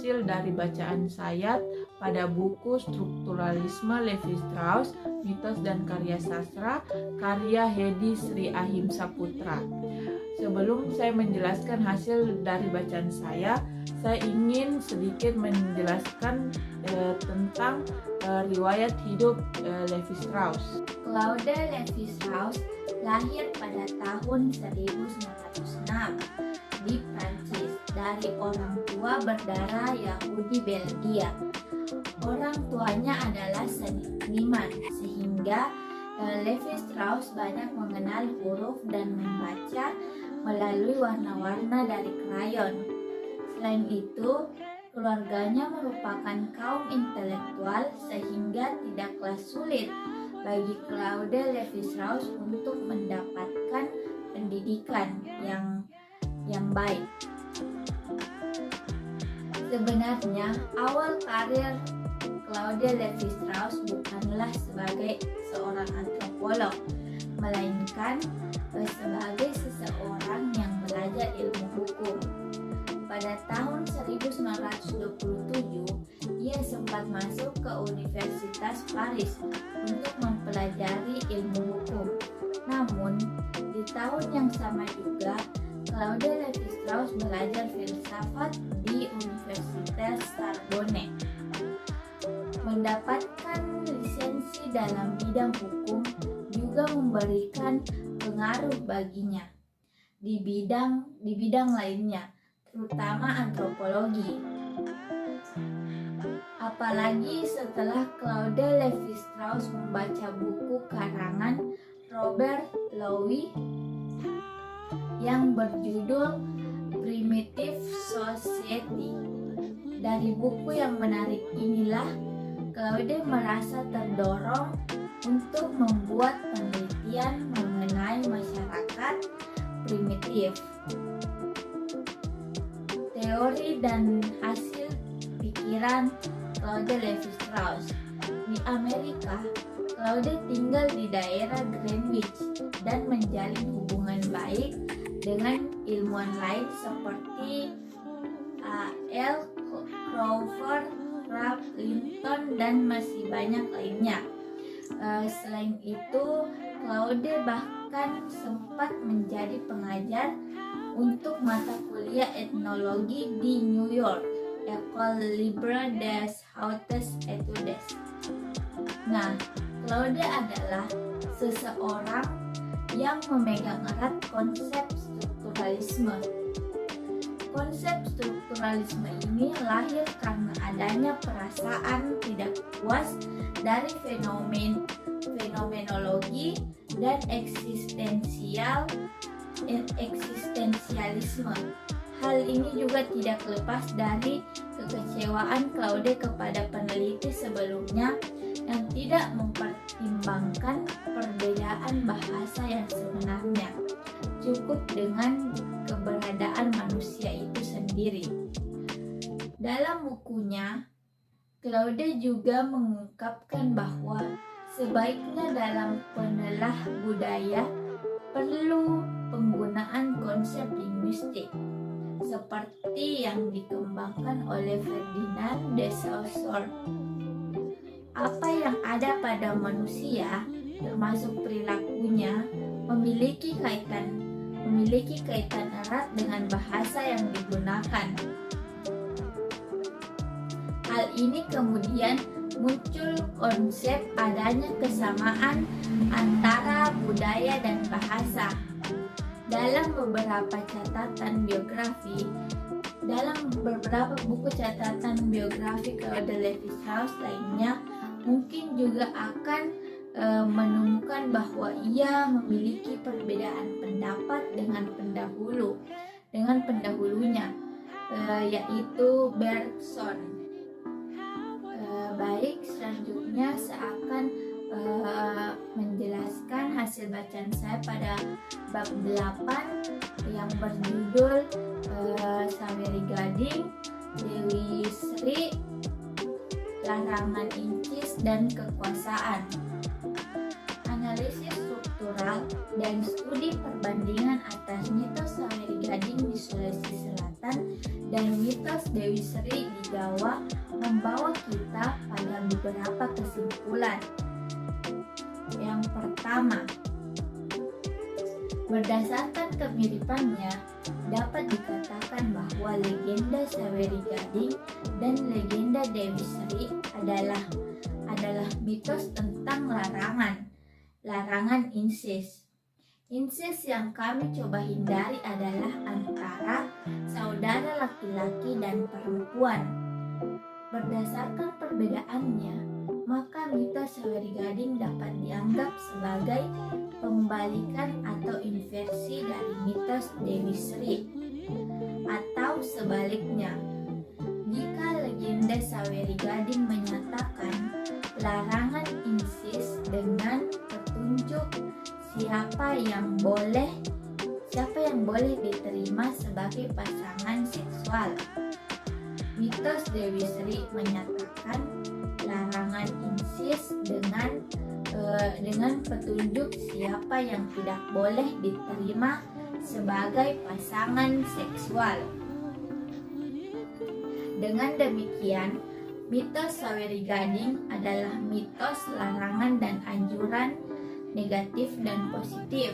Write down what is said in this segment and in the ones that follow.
hasil dari bacaan saya pada buku Strukturalisme Levi-Strauss, Mitos dan Karya Sastra, karya Hedi Sri Ahimsa Putra. Sebelum saya menjelaskan hasil dari bacaan saya ingin sedikit menjelaskan tentang riwayat hidup Levi-Strauss. Claude Levi-Strauss lahir pada tahun 1906 di Prancis dari orang tua berdarah Yahudi Belgia. Orang tuanya adalah seniman, sehingga Levi-Strauss banyak mengenal huruf dan membaca melalui warna-warna dari krayon. Selain itu, keluarganya merupakan kaum intelektual sehingga tidaklah sulit bagi Claude Levi-Strauss untuk mendapatkan pendidikan yang baik. Sebenarnya, awal karir Claude Levi-Strauss bukanlah sebagai seorang antropolog, melainkan sebagai seseorang yang belajar ilmu hukum. Pada tahun 1927, ia sempat masuk ke Universitas Paris untuk mempelajari ilmu hukum. Namun, di tahun yang sama juga, Claude Levi-Strauss belajar filsafat di Universitas Sorbonne. Mendapatkan lisensi dalam bidang hukum juga memberikan pengaruh baginya di bidang lainnya, terutama antropologi. Apalagi setelah Claude Levi-Strauss membaca buku karangan Robert Louis yang berjudul Primitive Society. Dari buku yang menarik inilah Claude merasa terdorong untuk membuat penelitian mengenai masyarakat primitif. Teori dan hasil pikiran Claude Levi-Strauss. Di Amerika, Claude tinggal di daerah Greenwich dan menjalin hubungan baik dengan ilmuwan lain seperti A.L. Crawford, Ralph Linton, dan masih banyak lainnya. Selain itu, Claude bahkan sempat menjadi pengajar untuk mata kuliah etnologi di New York, École Libre des Hautes Études. Nah, Claude adalah seseorang yang memegang erat konsep strukturalisme. Konsep strukturalisme ini lahir karena adanya perasaan tidak puas dari fenomenologi dan eksistensialisme. Hal ini juga tidak lepas dari kekecewaan Claude kepada peneliti sebelumnya yang tidak mempertimbangkan perbedaan bahasa yang sebenarnya. Cukup dengan keberadaan manusia itu sendiri. Dalam bukunya, Claude juga mengungkapkan bahwa sebaiknya dalam penelah budaya perlu penggunaan konsep linguistik seperti yang dikembangkan oleh Ferdinand de Saussure. Apa yang ada pada manusia, termasuk perilakunya, memiliki kaitan erat dengan bahasa yang digunakan. Hal ini kemudian muncul konsep adanya kesamaan antara budaya dan bahasa. Dalam beberapa buku catatan biografi Claude Levi-Strauss lainnya, mungkin juga akan menemukan bahwa ia memiliki perbedaan pendapat dengan pendahulunya, yaitu Bergson. Baik, selanjutnya saya akan menjelaskan hasil bacaan saya pada bab 8 yang berjudul Sawery Gading, Dewi Sri, Larangan Incis dan Kekuasaan. Analisis struktural dan studi perbandingan atas mitos Saweri Gading di Sulawesi Selatan dan mitos Dewi Sri di Jawa membawa kita pada beberapa kesimpulan. Yang pertama, berdasarkan kemiripannya, dapat dikatakan bahwa legenda Saweri Gading dan legenda Dewi Sri adalah mitos tentang larangan inses. Inses yang kami coba hindari adalah antara saudara laki-laki dan perempuan. Berdasarkan perbedaannya, maka mitos Saweri Gading dapat dianggap sebagai pembalikan atau inversi dari mitos Dewi Sri. Atau sebaliknya, jika legenda Saweri Gading menyatakan larangan inses dengan petunjuk siapa yang boleh diterima sebagai pasangan seksual, mitos Dewi Sri menyatakan larangan inses dengan petunjuk siapa yang tidak boleh diterima sebagai pasangan seksual. Dengan demikian, mitos Saweri Gading adalah mitos larangan dan anjuran negatif dan positif.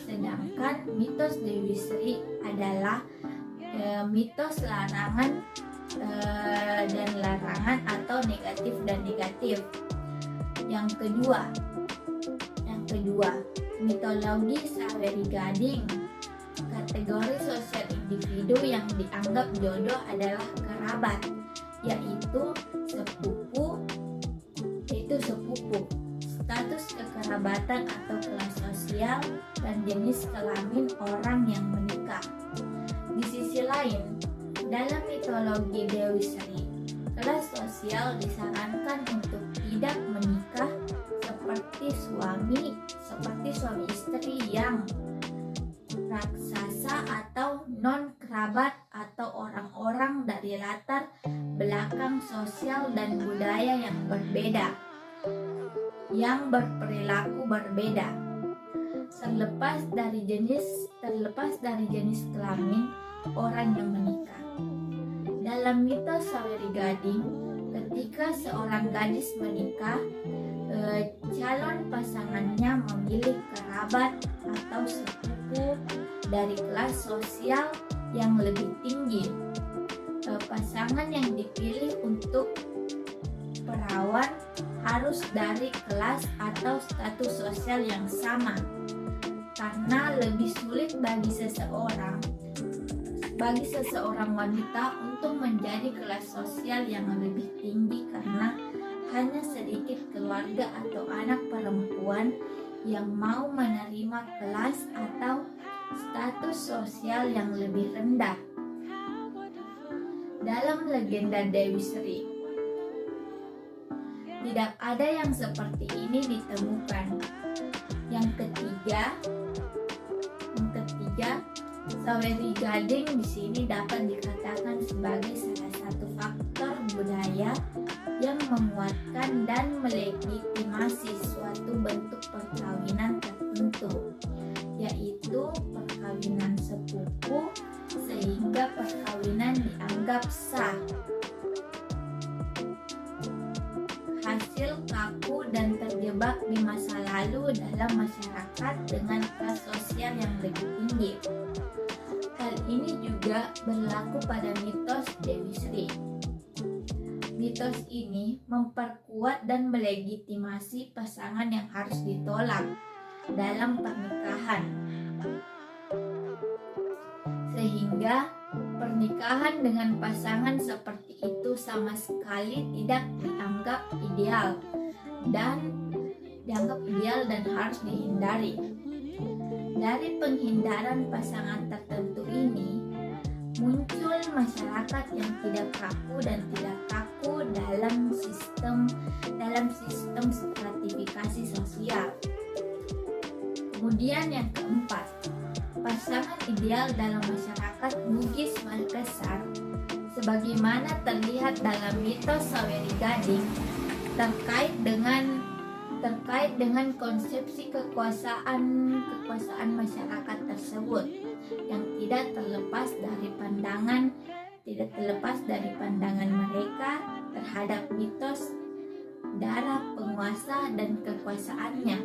Sedangkan mitos Dewi Sri adalah mitos larangan dan larangan atau negatif dan negatif. Yang kedua, mitologi Saweri Gading. Kategori sosial individu yang dianggap jodoh adalah kerabat, yaitu sepupu. Status kekerabatan atau kelas sosial dan jenis kelamin orang yang menikah. Di sisi lain, dalam mitologi Dewi Sri, kelas sosial disarankan untuk tidak menikah seperti suami istri yang raksasa atau non kerabat atau orang-orang dari latar belakang sosial dan budaya yang berbeda, yang berperilaku berbeda. Terlepas dari jenis kelamin orang yang menikah. Dalam mitos Saweri Gading, ketika seorang gadis menikah, calon pasangannya memilih kerabat atau sepupu dari kelas sosial yang lebih tinggi. Pasangan yang dipilih untuk perawan harus dari kelas atau status sosial yang sama, karena lebih sulit bagi seseorang wanita untuk menjadi kelas sosial yang lebih tinggi karena hanya sedikit keluarga atau anak perempuan yang mau menerima kelas atau status sosial yang lebih rendah. Dalam legenda Dewi Sri, tidak ada yang seperti ini ditemukan. Yang ketiga, Saweri Gading di sini dapat dikatakan sebagai salah satu faktor budaya yang menguatkan dan melegitimasi suatu bentuk perkawinan tertentu, yaitu perkawinan sepupu, sehingga perkawinan dianggap sah. Hasil kaku dan terjebak di masa lalu dalam masyarakat dengan kelas sosial yang lebih tinggi. Hal ini juga berlaku pada mitos Dewi Sri. Mitos ini memperkuat dan melegitimasi pasangan yang harus ditolak dalam pernikahan, sehingga pernikahan dengan pasangan seperti itu sama sekali tidak dianggap ideal dan harus dihindari. Dari penghindaran pasangan tertentu ini, muncul masyarakat yang tidak kaku dan tidak kaku dalam sistem stratifikasi sosial. Kemudian yang keempat, pasangan ideal dalam masyarakat Bugis Makassar, sebagaimana terlihat dalam mitos Saweri Gading, terkait terkait dengan konsepsi kekuasaan masyarakat tersebut yang tidak terlepas dari pandangan mereka terhadap mitos darah penguasa dan kekuasaannya.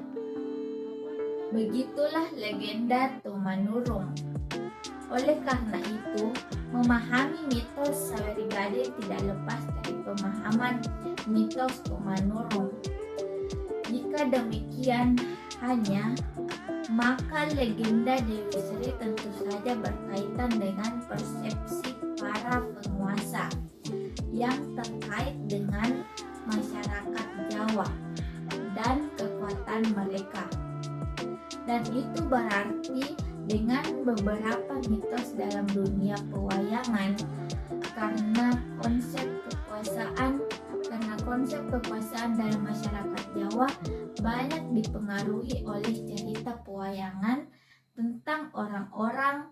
Begitulah legenda Tumanurung. Oleh karena itu, memahami mitos Saweri Gading tidak lepas dari pemahaman mitos Tumanurung. Jika demikian maka legenda Dewi Sri tentu saja berkaitan dengan persepsi para penguasa yang terkait dengan masyarakat Jawa dan kekuatan mereka. Dan itu berarti dengan beberapa mitos dalam dunia pewayangan, karena konsep kekuasaan dalam masyarakat Jawa banyak dipengaruhi oleh cerita pewayangan tentang orang-orang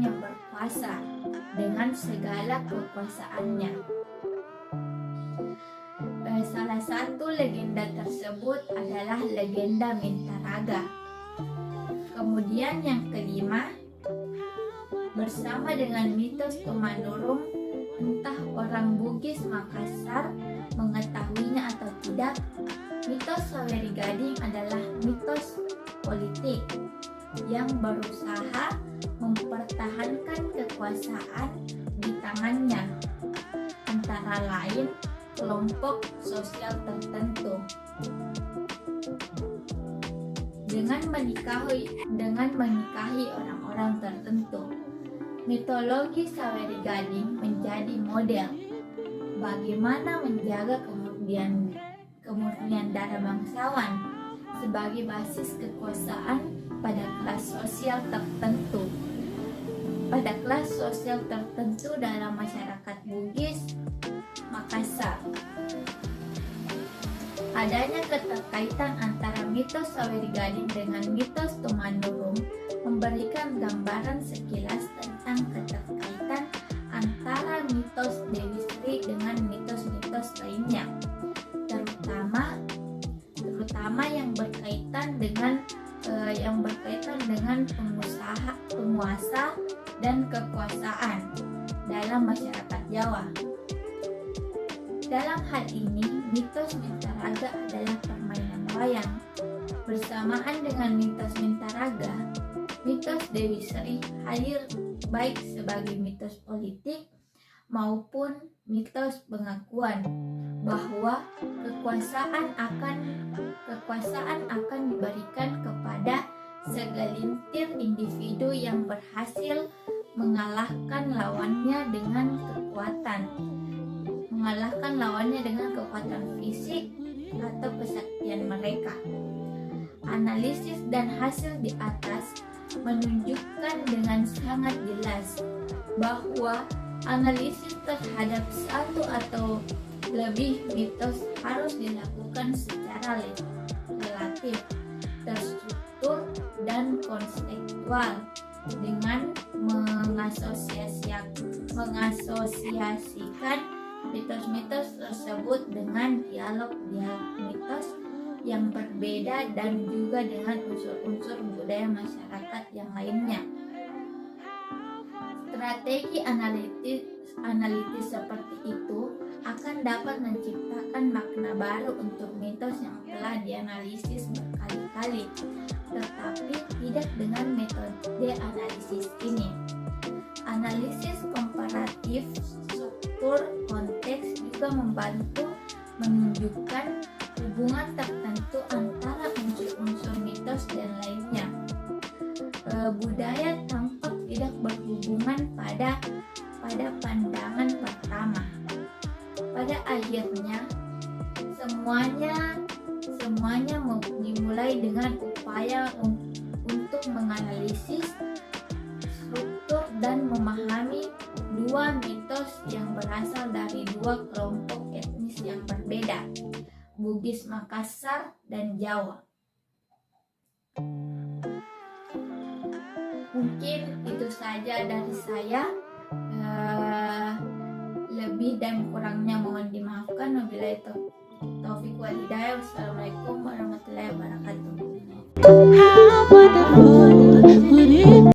yang berkuasa dengan segala kekuasaannya. Salah satu legenda tersebut adalah legenda Mintaraga. Kemudian yang kelima, bersama dengan mitos Tumanurung, entah orang Bugis Makassar mengetahuinya atau tidak, mitos Saweri Gading adalah mitos politik yang berusaha mempertahankan kekuasaan di tangannya, antara lain kelompok sosial tertentu, dengan menikahi orang-orang tertentu. Mitologi Saweri Gading menjadi model bagaimana menjaga kemurnian darah bangsawan sebagai basis kekuasaan pada kelas sosial tertentu dalam masyarakat Bugis Makassar. Adanya keterkaitan antara mitos Saweri Gading dengan mitos Tumanurung memberikan gambaran sekilas tentang keterkaitan antara mitos Dewi Sri dengan mitos-mitos lainnya, terutama yang berkaitan dengan penguasa dan kekuasaan dalam masyarakat Jawa. Dalam hal ini, mitos Mintaraga adalah permainan wayang. Bersamaan dengan mitos Mintaraga, mitos Dewi Sri hadir baik sebagai mitos politik maupun mitos pengakuan bahwa kekuasaan akan diberikan kepada segelintir individu yang berhasil mengalahkan lawannya dengan kekuatan fisik atau kesaktian mereka. Analisis dan hasil di atas menunjukkan dengan sangat jelas bahwa analisis terhadap satu atau lebih mitos harus dilakukan secara relatif, terstruktur, dan konseptual dengan mengasosiasikan mitos-mitos tersebut dengan dialog-dialog mitos yang berbeda dan juga dengan unsur-unsur budaya masyarakat yang lainnya. Strategi analitis seperti itu akan dapat menciptakan makna baru untuk mitos yang telah dianalisis berkali-kali, tetapi tidak dengan metode analisis ini. Analisis komparatif struktur konteks juga membantu menunjukkan hubungan tertentu antara unsur-unsur mitos dan lainnya. Budaya tampak tidak berhubungan pada pandangan pertama. Pada akhirnya, semuanya dimulai dengan upaya untuk menganalisis struktur dan memahami dua mitos yang berasal dari dua kelompok etnis yang berbeda, Bugis Makassar dan Jawa. Mungkin itu saja dari saya. Lebih dan kurangnya mohon dimaafkan. Wabillahi Taufiq walhidayah. Wassalamualaikum warahmatullahi wabarakatuh. How wonderful